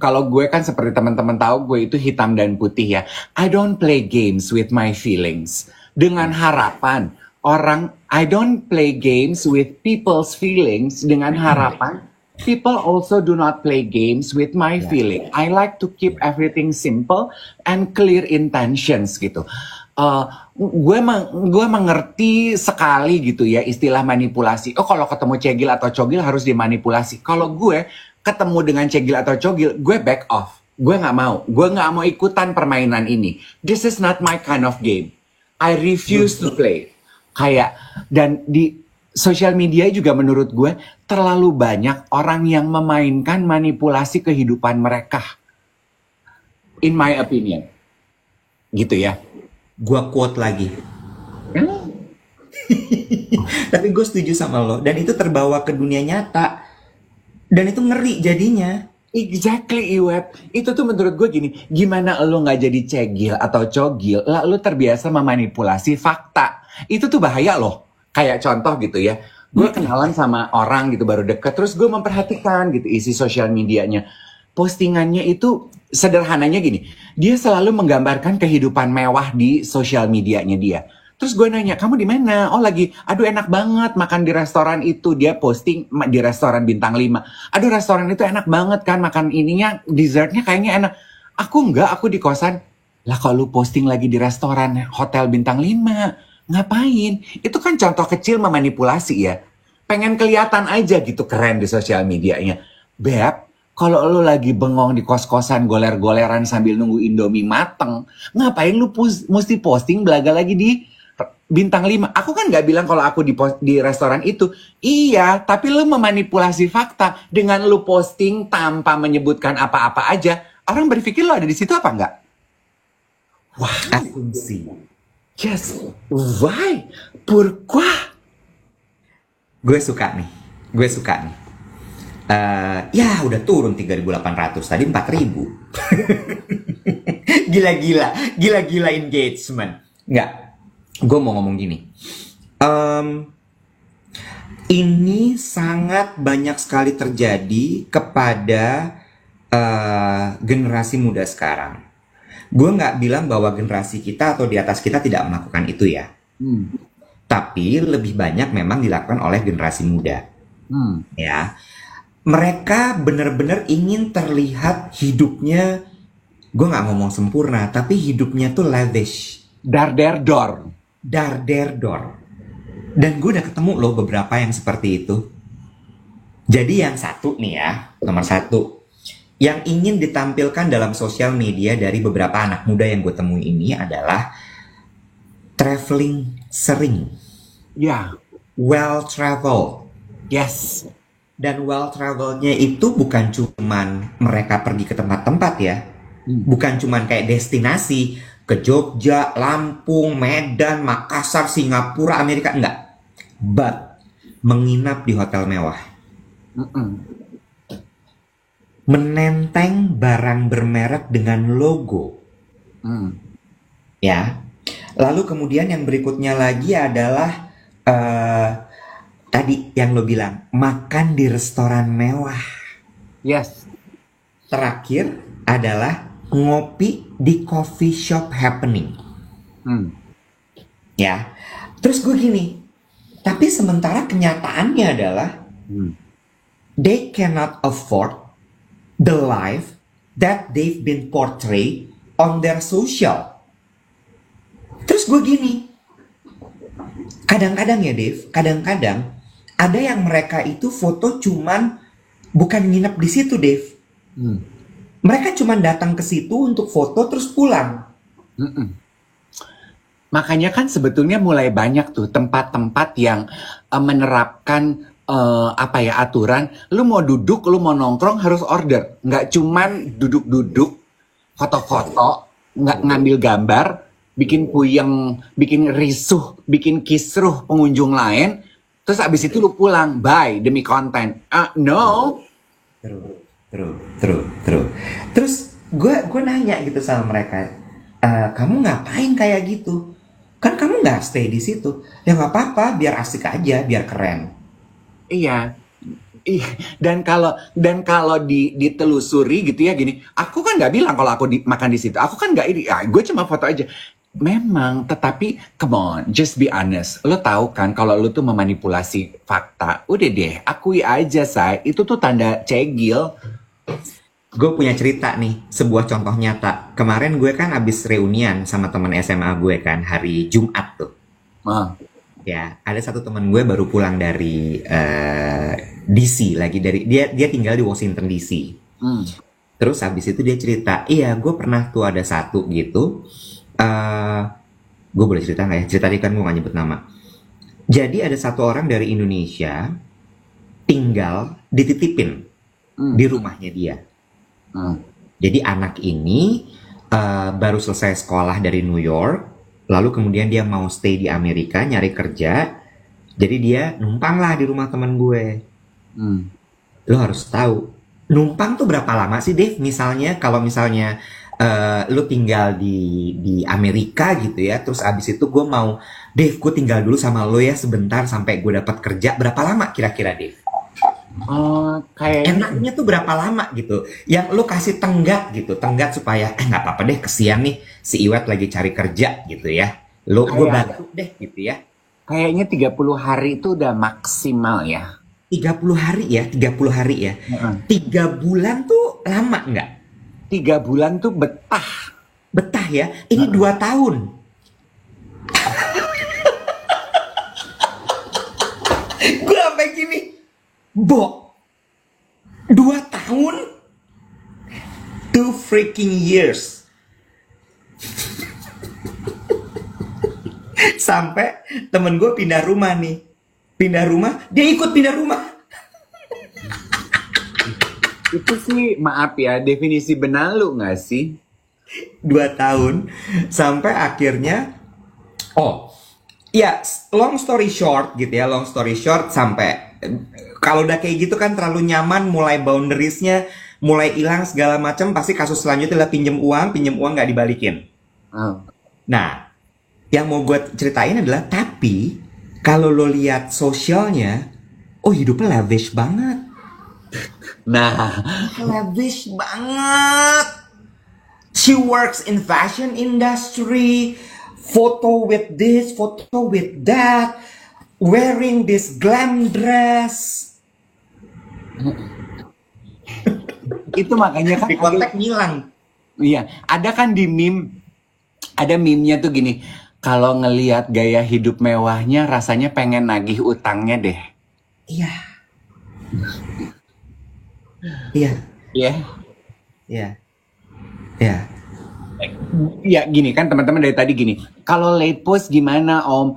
kalau gue kan seperti teman-teman tahu gue itu hitam dan putih ya. I don't play games with my feelings. Dengan harapan I don't play games with people's feelings dengan harapan people also do not play games with my feeling. I like to keep everything simple and clear intentions gitu. Gue mengerti sekali gitu ya istilah manipulasi. Oh, kalau ketemu cegil atau cogil harus dimanipulasi. Kalau gue ketemu dengan cegil atau cogil, gue back off. Gue nggak mau ikutan permainan ini. This is not my kind of game. I refuse to play. Kayak, dan di sosial media juga menurut gue terlalu banyak orang yang memainkan manipulasi kehidupan mereka. In my opinion. Gitu ya. Gua quote lagi. Tapi gue setuju sama lo. Dan itu terbawa ke dunia nyata. Dan itu ngeri jadinya. Exactly, Iweb. Itu tuh menurut gue gini, gimana lo gak jadi cegil atau cogil, lo terbiasa memanipulasi fakta. Itu tuh bahaya loh. Kayak contoh gitu ya, gue kenalan sama orang gitu baru deket, terus gue memperhatikan gitu isi sosial medianya. Postingannya itu sederhananya gini, dia selalu menggambarkan kehidupan mewah di sosial medianya dia. Terus gue nanya, kamu di mana? Oh lagi, aduh enak banget makan di restoran itu. Dia posting di restoran bintang 5. Aduh restoran itu enak banget kan, makan ininya, dessertnya kayaknya enak. Aku enggak, aku di kosan. Lah kalau lu posting lagi di restoran hotel bintang 5, ngapain? Itu kan contoh kecil memanipulasi ya. Pengen kelihatan aja gitu keren di sosial medianya. Beb, kalau lu lagi bengong di kos-kosan goler-goleran sambil nunggu Indomie mateng, ngapain lu mesti posting belaga lagi di bintang 5. Aku kan gak bilang kalau aku di restoran itu. Iya, tapi lu memanipulasi fakta dengan lu posting tanpa menyebutkan apa-apa aja. Orang berpikir lo ada di situ apa enggak? Wah, Asumsi. yes. Why? Pourquoi? Gue suka nih. Ya udah turun 3.800, tadi 4.000. Gila engagement. Enggak. Gue mau ngomong gini, ini sangat banyak sekali terjadi kepada generasi muda sekarang. Gue nggak bilang bahwa generasi kita atau di atas kita tidak melakukan itu ya. Tapi lebih banyak memang dilakukan oleh generasi muda. Ya, mereka benar-benar ingin terlihat hidupnya, gue nggak ngomong sempurna, tapi hidupnya tuh lavish. Dar der dor. Dan gue udah ketemu loh beberapa yang seperti itu. Jadi yang satu nih ya, nomor satu, yang ingin ditampilkan dalam sosial media dari beberapa anak muda yang gue temui ini adalah traveling sering. Ya. Well travel. Yes. Dan well travelnya itu bukan cuman mereka pergi ke tempat-tempat ya. Bukan cuman kayak destinasi ke Jogja, Lampung, Medan, Makassar, Singapura, Amerika, enggak. But menginap di hotel mewah. Menenteng barang bermerek dengan logo. Ya. Lalu kemudian yang berikutnya lagi adalah tadi yang lo bilang, makan di restoran mewah. Yes. Terakhir adalah ngopi di coffee shop happening. Ya. Terus gue gini, tapi sementara kenyataannya adalah they cannot afford the life that they've been portrayed on their social. Terus gue gini, kadang-kadang ya Dave, kadang-kadang ada yang mereka itu foto cuman bukan nginep di situ Dave. Mereka cuma datang ke situ untuk foto terus pulang. Makanya kan sebetulnya mulai banyak tuh tempat-tempat yang menerapkan aturan. Lu mau duduk, lu mau nongkrong harus order. Nggak cuman duduk-duduk, foto-foto, nggak ngambil gambar, bikin puyeng, bikin risuh, bikin kisruh pengunjung lain. Terus abis itu lu pulang, bye demi konten. No. True. Terus gue nanya gitu sama mereka, kamu ngapain kayak gitu? Kan kamu nggak stay di situ. Ya nggak apa-apa, biar asik aja, biar keren. Iya. Ih, dan kalau ditelusuri gitu ya gini, aku kan nggak bilang kalau aku makan di situ. Aku kan nggak ini, gue cuma foto aja. Memang, tetapi come on, just be honest. Lo tahu kan kalau lo tuh memanipulasi fakta. Udah deh, akui aja, say. Itu tuh tanda cegil. Gue punya cerita nih, sebuah contoh nyata. Kemarin gue kan abis reunian sama teman SMA gue kan, hari Jumat tuh. Ah, Ya, ada satu teman gue baru pulang dari DC lagi dari dia tinggal di Washington DC. hmm, Terus habis itu dia cerita, iya gue pernah tuh ada satu gitu. eh gue boleh cerita nggak ya? Cerita tadi kan gue nggak nyebut nama. Jadi ada satu orang dari Indonesia tinggal dititipin hmm, di rumahnya dia. hmm, Jadi anak ini baru selesai sekolah dari New York, lalu kemudian dia mau stay di Amerika nyari kerja. Jadi dia numpang lah di rumah teman gue. hmm. Lo harus tahu, numpang tuh berapa lama sih, Dave? Misalnya kalau misalnya lo tinggal di Amerika gitu ya, terus abis itu gue mau, Dave, gue tinggal dulu sama lo ya sebentar sampai gue dapat kerja. Berapa lama kira-kira, Dave? Oh, kayaknya Enaknya tuh berapa lama gitu? Yang lo kasih tenggat supaya nggak apa-apa deh, kesian nih si Iwet lagi cari kerja gitu ya. Gue kayak bantu deh gitu ya. kayaknya 30 hari itu udah maksimal ya. 30 hari ya, 30 hari ya. Heeh. 3 bulan tuh lama nggak? 3 bulan tuh betah. Betah ya. Ini 2 tahun. Gue sampai gini, Bo, 2 tahun? 2 freaking years. Sampai temen gue pindah rumah nih. Pindah rumah, dia ikut pindah rumah. Itu sih, maaf ya, definisi benalu nggak sih? 2 tahun. Sampai akhirnya, oh, ya, long story short gitu ya, long story short sampai kalau udah kayak gitu kan terlalu nyaman, mulai boundariesnya mulai hilang segala macam, pasti kasus selanjutnya adalah pinjem uang nggak dibalikin. Oh. Nah, yang mau gue ceritain adalah tapi kalau lo lihat sosialnya, oh hidupnya lavish banget, Nah, lavish banget. She works in fashion industry, photo with this, photo with that, wearing this glam dress. itu makanya kan Di kontak ngilang. iya, ada kan di meme, ada meme-nya tuh gini, kalau ngelihat gaya hidup mewahnya rasanya pengen nagih utangnya deh. Iya, iya, Iya. iya, iya. Ya gini kan teman-teman dari tadi gini, kalau late post gimana Om?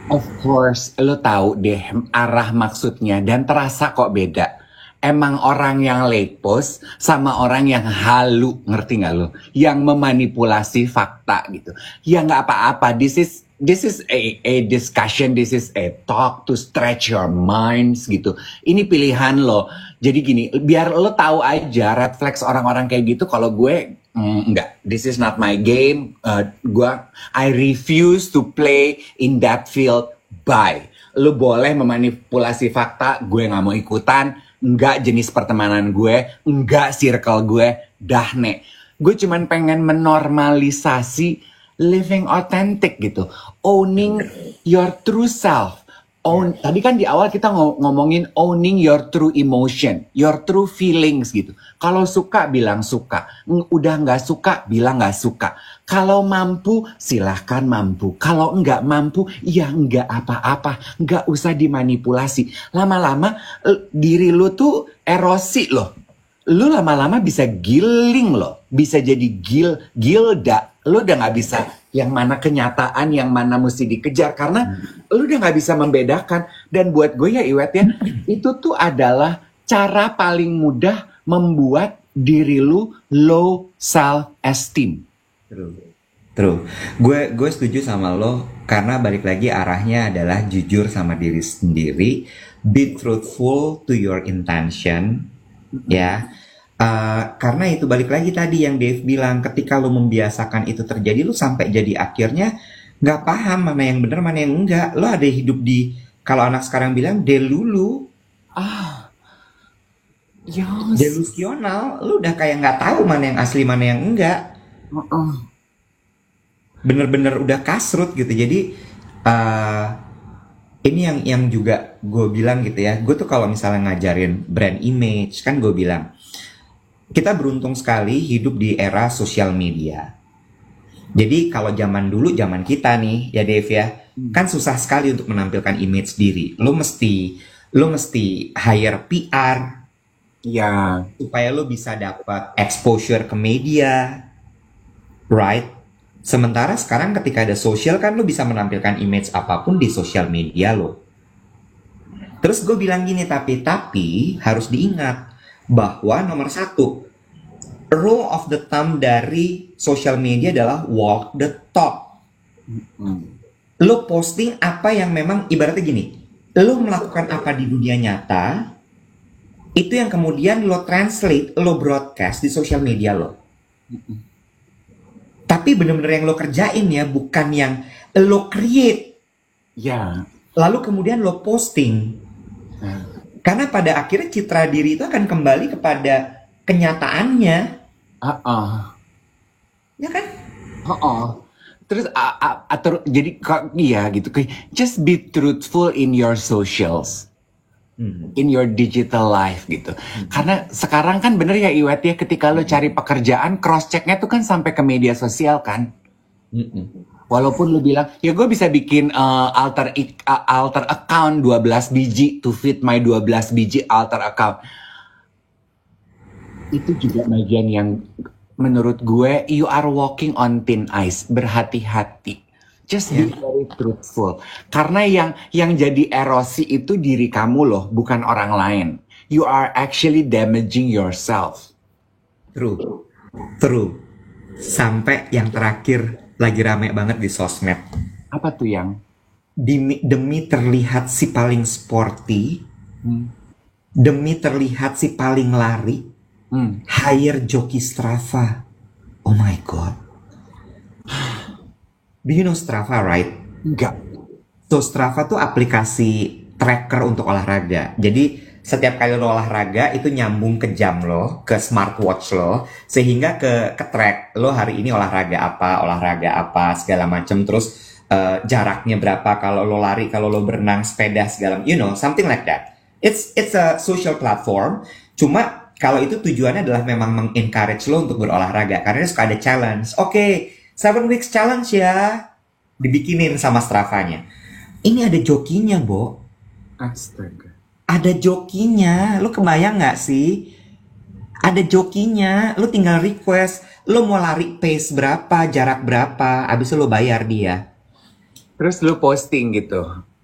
Of course, lo tahu deh arah maksudnya dan terasa kok beda. Emang orang yang late post sama orang yang halu, ngerti nggak lo? Yang memanipulasi fakta gitu. Ya nggak apa-apa. This is a discussion. This is a talk to stretch your minds gitu. Ini pilihan lo. Jadi gini, biar lo tahu aja red flags orang-orang kayak gitu. Kalau gue enggak, this is not my game. I refuse to play in that field. Bye. Lo boleh memanipulasi fakta, gue nggak mau ikutan. Enggak jenis pertemanan gue, enggak circle gue, dah nek. Gue cuman pengen menormalisasi living authentic gitu, owning your true self. Tadi kan di awal kita ngomongin owning your true emotion, your true feelings gitu. Kalau suka bilang suka, udah nggak suka bilang nggak suka. Kalau mampu silahkan mampu, kalau nggak mampu ya nggak apa-apa, nggak usah dimanipulasi. Lama-lama diri lu tuh erosi loh. Lu lama-lama bisa giling loh, bisa jadi gilda. Lu udah nggak bisa yang mana kenyataan, yang mana mesti dikejar karena lu udah nggak bisa membedakan. Dan buat gue ya Iwet ya, itu tuh adalah cara paling mudah membuat diri lu low self esteem. True. Gue setuju sama lo karena balik lagi arahnya adalah jujur sama diri sendiri, be truthful to your intention, ya. Karena itu balik lagi tadi yang Dave bilang, ketika lo membiasakan itu terjadi, lo sampai jadi akhirnya nggak paham mana yang benar mana yang enggak. Lo ada hidup di kalau anak sekarang bilang delulu, Ah, yes. delusional, lu udah kayak nggak tahu mana yang asli mana yang enggak. Uh-uh. Bener-bener udah kasrut gitu. Jadi eh ini yang juga gue bilang gitu ya. Gue tuh kalau misalnya ngajarin brand image kan gue bilang kita beruntung sekali hidup di era sosial media. Jadi kalau zaman dulu, zaman kita nih ya Dave ya, kan susah sekali untuk menampilkan image diri. Lo mesti hire PR Ya, supaya lo bisa dapat exposure ke media, right? Sementara sekarang ketika ada sosial kan lo bisa menampilkan image apapun di sosial media lo. Terus gue bilang gini, tapi harus diingat bahwa nomor satu, rule of the thumb dari social media adalah walk the talk. Lo posting apa yang memang ibaratnya gini, lo melakukan apa di dunia nyata, itu yang kemudian lo translate, lo broadcast di social media lo. Tapi bener-bener yang lo kerjain ya, bukan yang lo create, ya. lalu kemudian lo posting. Karena pada akhirnya citra diri itu akan kembali kepada kenyataannya, Uh-uh. ya kan? Terus jadi iya gitu, kayak just be truthful in your socials, in your digital life gitu. Karena sekarang kan bener ya Iwet ya, ketika lo cari pekerjaan, cross checknya tuh kan sampai ke media sosial kan. Walaupun lo bilang ya gue bisa bikin alter account 12 biji to fit my 12 biji alter account. Itu juga bagian yang menurut gue you are walking on thin ice. Berhati-hati, just be very truthful. Karena yang jadi erosi itu diri kamu loh, bukan orang lain. You are actually damaging yourself. True. Sampai yang terakhir lagi rame banget di sosmed. Apa tuh yang Demi terlihat si paling sporty, demi terlihat si paling lari, hire joki Strava. Oh my god. Do you know Strava, right? enggak? So Strava tuh aplikasi tracker untuk olahraga. Jadi setiap kali lo olahraga itu nyambung ke jam lo, ke smartwatch lo, sehingga ke track lo hari ini olahraga apa, segala macam. Terus jaraknya berapa kalau lo lari, kalau lo berenang, sepeda, segala, something like that. It's a social platform. Cuma kalau itu tujuannya adalah memang mengencourage lo untuk berolahraga, karena suka ada challenge. Oke, 7 weeks challenge ya, dibikinin sama Strava-nya. Ini ada jokinya, Bo. Astaga. Ada jokinya, lo kebayang nggak sih? Ada jokinya, lo tinggal request, lo mau lari pace berapa, jarak berapa, abis itu lo bayar dia. Terus lu posting gitu.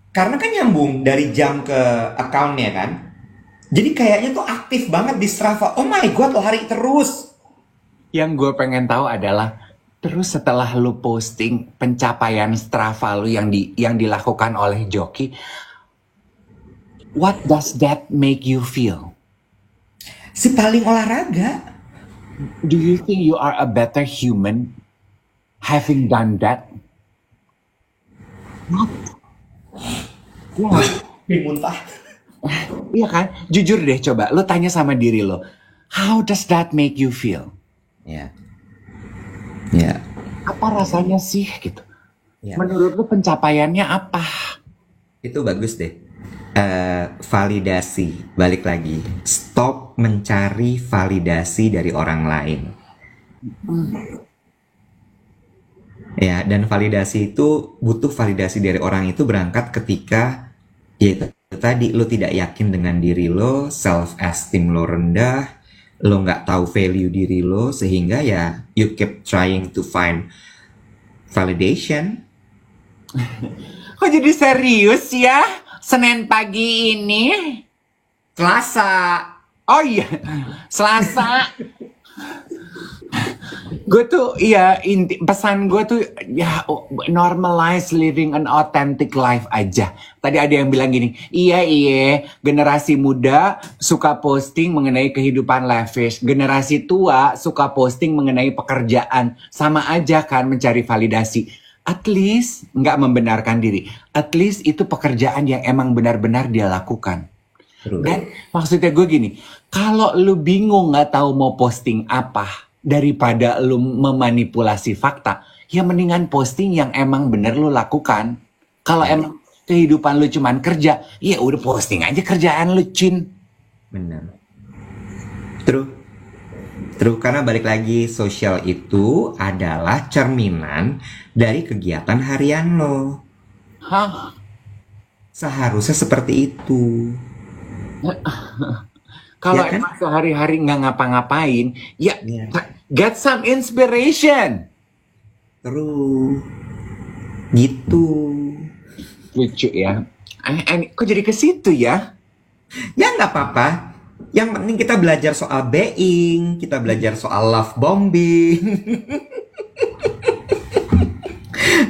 Karena kan nyambung dari jam ke account-nya kan. Jadi kayaknya tuh aktif banget di Strava. Oh my god, lari terus. Yang gue pengen tahu adalah, terus setelah lu posting pencapaian Strava lu yang dilakukan oleh joki, what does that make you feel? Si paling olahraga. Do you think you are a better human having done that? What? Muntah. Iya kan? Jujur deh coba, lu tanya sama diri lo, how does that make you feel? Ya. Apa rasanya sih gitu? Ya. Menurut lu pencapaiannya apa? Itu bagus deh. Validasi, balik lagi. Stop mencari validasi dari orang lain. Ya, dan validasi itu butuh validasi dari orang itu berangkat ketika ya itu tadi lo tidak yakin dengan diri lo, self esteem lo rendah, lo nggak tahu value diri lo, sehingga ya you keep trying to find validation. Kok jadi serius ya? Senin pagi ini? Selasa. Oh iya, Selasa. Gue tuh, pesan gue tuh, ya normalize living an authentic life aja. Tadi ada yang bilang gini, iya, generasi muda suka posting mengenai kehidupan lavish. Generasi tua suka posting mengenai pekerjaan. Sama aja kan mencari validasi. At least nggak membenarkan diri. At least itu pekerjaan yang emang benar-benar dia lakukan. True. Dan maksudnya gue gini, kalau lu bingung nggak tahu mau posting apa daripada lu memanipulasi fakta, ya mendingan posting yang emang bener lu lakukan. Kalau emang kehidupan lu cuman kerja, ya udah posting aja kerjaan lu, Cin. Benar. True. True, karena balik lagi, sosial itu adalah cerminan dari kegiatan harian lo. Hah? Seharusnya seperti itu. Kalau Ya kan? emang sehari-hari nggak ngapa-ngapain, ya Iya. get some inspiration. True. Gitu. Lucu ya. Kok jadi ke situ ya? Ya nggak apa-apa. Yang penting kita belajar soal being, kita belajar soal love bombing.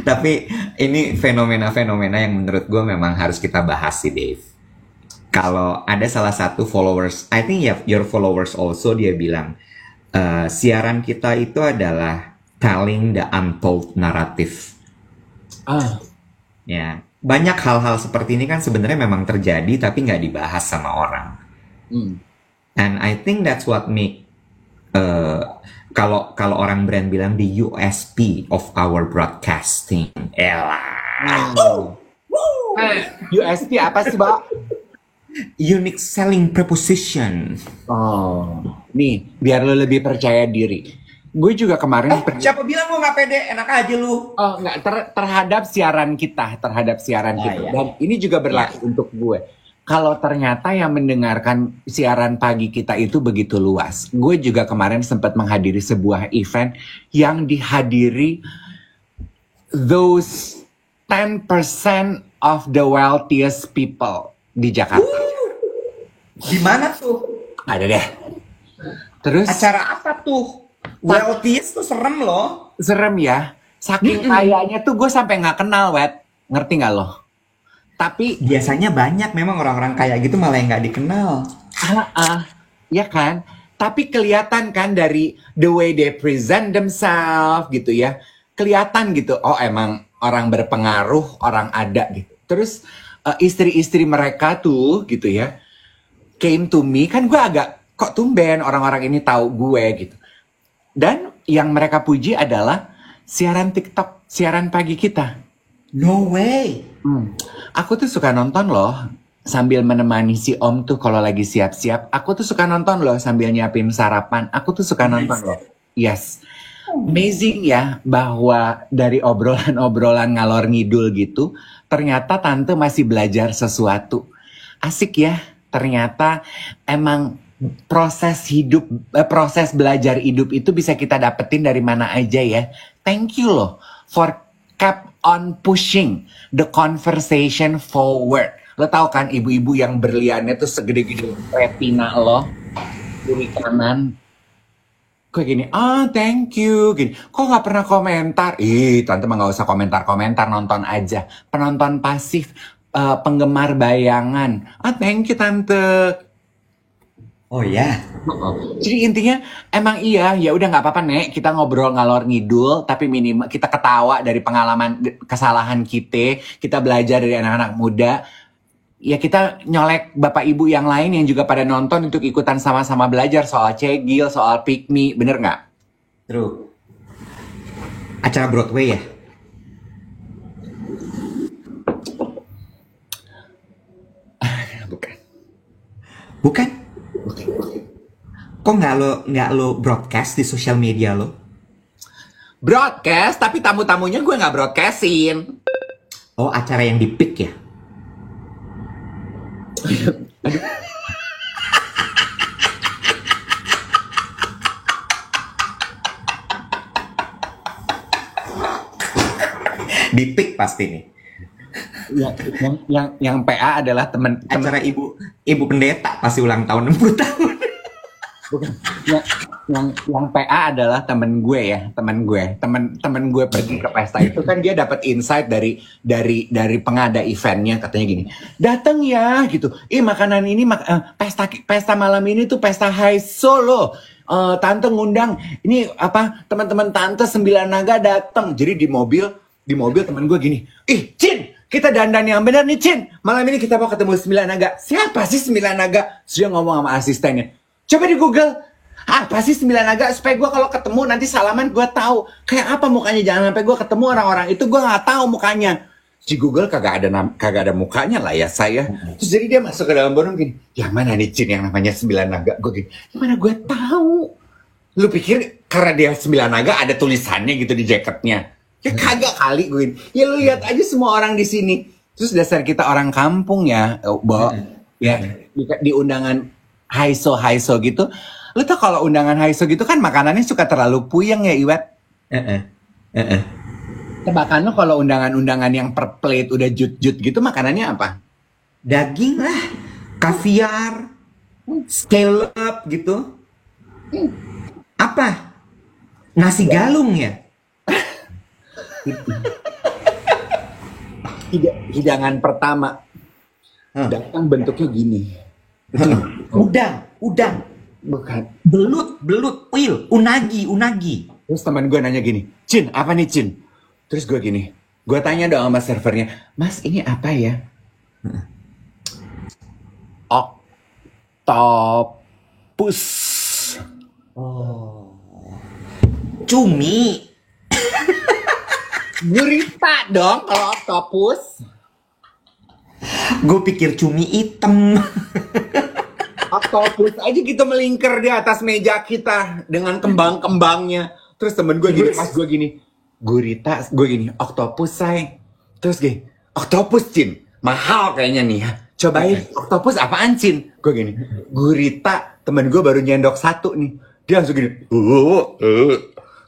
Tapi ini fenomena-fenomena yang menurut gue memang harus kita bahas sih, Dave. Kalau ada salah satu followers, I think your followers also, dia bilang, siaran kita itu adalah telling the untold narrative. Ah, Ya, banyak hal-hal seperti ini kan sebenarnya memang terjadi tapi nggak dibahas sama orang. And I think that's what make kalau orang brand bilang the USP of our broadcasting. Elah. USP apa sih, Mbak? Unique selling proposition. Oh, nih biar lo lebih percaya diri. Gue juga kemarin Siapa bilang lo nggak pede? Enak aja lu. Oh, nggak terhadap siaran kita. Iya. Dan ini juga berlaku untuk gue. Kalau ternyata yang mendengarkan siaran pagi kita itu begitu luas. Gue juga kemarin sempat menghadiri sebuah event yang dihadiri those 10% of the wealthiest people di Jakarta. Di mana tuh? Ada deh. Terus Acara apa tuh? Wealthiest tuh serem loh. serem ya. Saking kayanya tuh gue sampai nggak kenal, Wet. Ngerti nggak lo? Tapi Biasanya banyak memang orang-orang kayak gitu malah yang nggak dikenal. ya kan? Tapi kelihatan kan dari the way they present themselves gitu ya. Kelihatan gitu, oh emang orang berpengaruh, orang ada gitu. Terus istri-istri mereka tuh gitu ya, came to me, kan gue agak, kok tumben orang-orang ini tahu gue gitu. Dan yang mereka puji adalah siaran TikTok, siaran pagi kita. No way. Aku tuh suka nonton loh sambil menemani si Om tuh kalau lagi siap-siap. Aku tuh suka nonton loh sambil nyiapin sarapan. Aku tuh suka nonton loh. Yes. Amazing ya bahwa dari obrolan-obrolan ngalor ngidul gitu, ternyata tante masih belajar sesuatu. Asik ya. Ternyata emang proses belajar hidup itu bisa kita dapetin dari mana aja ya. Thank you loh for kept on pushing the conversation forward. Lo tau kan ibu-ibu yang berliannya tuh segede-gede retina lo, kiri kanan. Kok gini, thank you. Gini, kok gak pernah komentar? Tante mah gak usah komentar-komentar, nonton aja. Penonton pasif, penggemar bayangan. Thank you tante. Oh ya. Jadi intinya emang iya, ya udah nggak apa-apa Nek, kita ngobrol ngalor ngidul, tapi minimal kita ketawa dari pengalaman kesalahan kita belajar dari anak-anak muda. Ya kita nyolek bapak ibu yang lain yang juga pada nonton untuk ikutan sama-sama belajar soal cegil, soal pick me, bener nggak? True. Acara Broadway ya? Bukan. Bukan? Kok nggak lo broadcast di sosial media lo? Broadcast, tapi tamu-tamunya gue nggak broadcastin. Oh, acara yang di pick ya? Di pick pasti nih. Yang PA adalah temen Acara ibu pendeta pasti ulang tahun 60 tahun. Bukan. Yang PA adalah temen gue ya, temen gue pergi ke pesta itu kan dia dapat insight dari pengada eventnya, katanya gini, datang ya gitu, makanan ini pesta malam ini tuh pesta high solo, tante ngundang ini apa teman-teman tante 9 naga datang, jadi di mobil Di mobil temen gue gini, ih Cin, kita dandan yang benar nih Cin. Malam ini kita mau ketemu 9 naga. Siapa sih 9 naga? Terus dia ngomong sama asistennya, coba di Google, apa sih 9 naga? Supaya gue kalau ketemu nanti salaman gue tahu. Kayak apa mukanya, jangan sampai gue ketemu orang-orang itu gue nggak tahu mukanya. Si Google kagak ada mukanya lah ya saya. Terus jadi dia masuk ke dalam bodong gini, yang mana nih Cin yang namanya 9 naga? Gue gini, gimana gue tahu? Lu pikir karena dia 9 naga ada tulisannya gitu di jaketnya? Ya kagak kali gue. Ya lu lihat aja semua orang di sini. Terus dasar kita orang kampung ya, ya di undangan haiso gitu. Lu tau kalau undangan haiso gitu kan makanannya suka terlalu puyeng ya Iwet. Tebakan lo kalau undangan-undangan yang per plate udah jut-jut gitu makanannya apa? Daging lah, kaviar, scallop gitu. Apa? Nasi galung ya? Hidangan pertama datang bentuknya gini. Udang. Bukan. Belut, unagi. Terus teman gue nanya gini, Cin, apa nih Cin? Terus gue gini, gue tanya dong sama servernya, Mas ini apa ya? Oktopus. Oh. Cumi. Gurita dong kalau oktopus. Gue pikir cumi hitam. Oktopus aja gitu melingkar di atas meja kita dengan kembang-kembangnya. Terus temen gue gini, pas gue gini, gurita, gue gini, oktopus say. Terus gini, oktopus Cin, mahal kayaknya nih ya. Cobain, oktopus apaan Cin? Gue gini, gurita, temen gue baru nyendok satu nih. Dia langsung gini,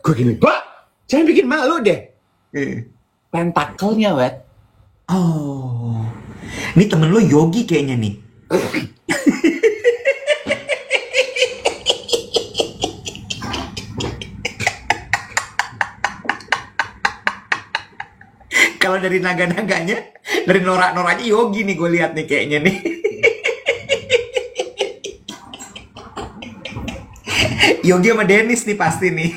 gue gini, Pak, jangan bikin malu deh. Tentakelnya, Wet. Oh, ini temen lo Yogi kayaknya nih. Kalau dari naga-naganya, dari norak-noraknya Yogi nih gue lihat nih kayaknya nih. Yogi sama Dennis nih pasti nih.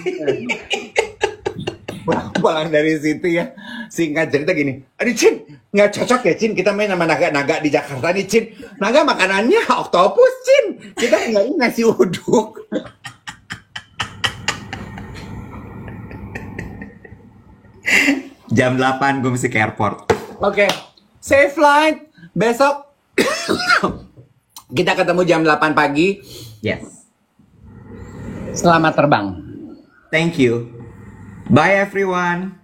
Pulang dari situ ya, singkat cerita gini, aduh Cin, nggak cocok ya Cin, kita main sama naga-naga di Jakarta nih Cin. Naga makanannya oktopus Cin, kita tinggalin nasi uduk. Jam 8 gue mesti ke airport. Oke, safe flight. Besok kita ketemu jam 8 pagi. Yes. Selamat terbang. Thank you. Bye everyone.